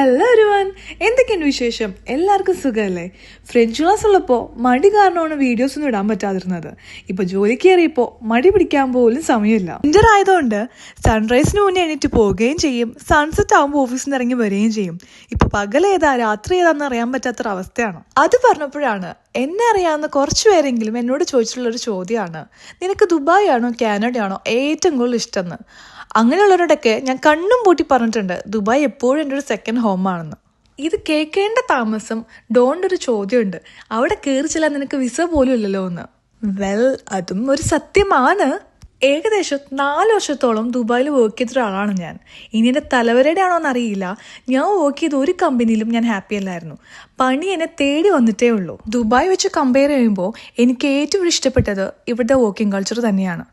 Hello everyone, എന്തൊക്കെയുണ്ട് വിശേഷം? എല്ലാവർക്കും സുഖമല്ലേ? ഫ്രഞ്ച് ക്ലാസ് ഉള്ളപ്പോൾ മടി കാരണമാണ് വീഡിയോസ് ഒന്നും ഇടാൻ പറ്റാതിരുന്നത്. ഇപ്പോൾ ജോലിക്ക് കയറിയപ്പോൾ മടി പിടിക്കാൻ പോലും സമയമില്ല. വിന്റർ ആയതുകൊണ്ട് സൺറൈസിന് മുന്നേ എണീറ്റ് പോവുകയും ചെയ്യും, സൺസെറ്റ് ആകുമ്പോൾ ഓഫീസിൽ നിന്ന് ഇറങ്ങി വരികയും ചെയ്യും. ഇപ്പോൾ പകലേതാ രാത്രി ഏതാണെന്ന് അറിയാൻ പറ്റാത്തൊരവസ്ഥയാണ്. അത് പറഞ്ഞപ്പോഴാണ് എന്നെ അറിയാവുന്ന കുറച്ച് പേരെങ്കിലും എന്നോട് ചോദിച്ചിട്ടുള്ളൊരു ചോദ്യമാണ്, നിനക്ക് ദുബായ് ആണോ കാനഡയാണോ ഏറ്റവും കൂടുതൽ ഇഷ്ടമെന്ന്. അങ്ങനെയുള്ളവരോടൊക്കെ ഞാൻ കണ്ണും പൂട്ടി പറഞ്ഞിട്ടുണ്ട് ദുബായ് എപ്പോഴും എൻ്റെ ഒരു സെക്കൻഡ് ഹോമാണെന്ന്. ഇത് കേൾക്കേണ്ട താമസം ഡോണ്ട് ഒരു ചോദ്യമുണ്ട്, അവിടെ കയറി ചെല്ലാൻ നിനക്ക് വിസ പോലും ഇല്ലല്ലോ എന്ന്. അതും ഒരു സത്യമാണ്. ഏകദേശം 4 വർഷത്തോളം ദുബായിൽ വർക്ക് ചെയ്ത ഒരാളാണ് ഞാൻ. ഇനി എൻ്റെ തലവരയുടെ ആണോ എന്നറിയില്ല, ഞാൻ വർക്ക് ചെയ്ത ഒരു കമ്പനിയിലും ഞാൻ ഹാപ്പി അല്ലായിരുന്നു. പണി എന്നെ തേടി വന്നിട്ടേ ഉള്ളൂ. ദുബായ് വെച്ച് കമ്പയർ ചെയ്യുമ്പോൾ എനിക്ക് ഏറ്റവും ഇഷ്ടപ്പെട്ടത് ഇവിടുത്തെ വർക്കിംഗ് കൾച്ചർ തന്നെയാണ്.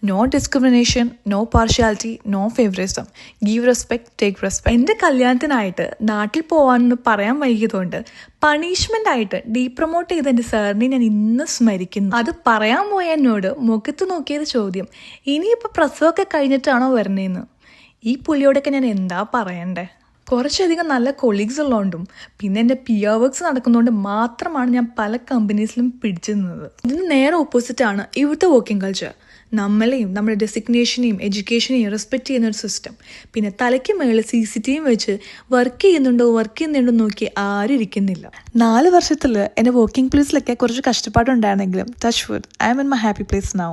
No discrimination, no partiality, no favouritism, give respect, take respect. എൻ്റെ കല്യാണത്തിനായിട്ട് നാട്ടിൽ പോകാമെന്ന് പറയാൻ വൈകിയതുകൊണ്ട് പണിഷ്മെൻ്റ് ആയിട്ട് ഡീപ്രമോട്ട് ചെയ്ത എൻ്റെ സാറിനെ ഞാൻ ഇന്ന് സ്മരിക്കുന്നു. അത് പറയാൻ പോയ എന്നോട് മുഖത്ത് നോക്കിയത് ചോദ്യം, ഇനിയിപ്പോൾ പ്രസവമൊക്കെ കഴിഞ്ഞിട്ടാണോ വരണേന്ന്. ഈ പുള്ളിയോടൊക്കെ ഞാൻ എന്താ പറയണ്ടേ? കുറച്ചധികം നല്ല കൊളീഗ്സ് ഉള്ളതുകൊണ്ടും പിന്നെ എൻ്റെ പിയർ വർക്ക്സ് നടക്കുന്നതുകൊണ്ട് മാത്രമാണ് ഞാൻ പല കമ്പനീസിലും പിടിച്ചു നിന്നത്. ഇതിന് നേരെ ഓപ്പോസിറ്റാണ് ഇവിടുത്തെ വർക്കിംഗ് കൾച്ചർ. നമ്മളെയും നമ്മുടെ ഡെസിഗ്നേഷനെയും എഡ്യൂക്കേഷനെയും റെസ്പെക്ട് ചെയ്യുന്ന ഒരു സിസ്റ്റം. പിന്നെ തലയ്ക്ക് മേളിൽ CCTV വെച്ച് വർക്ക് ചെയ്യുന്നുണ്ടോ നോക്കി ആരും ഇരിക്കുന്നില്ല. 4 വർഷത്തിൽ എൻ്റെ വർക്കിംഗ് പ്ലേസിലൊക്കെ കുറച്ച് കഷ്ടപ്പാടുണ്ടായിരുന്നെങ്കിലും touch wood, I am in my happy place now.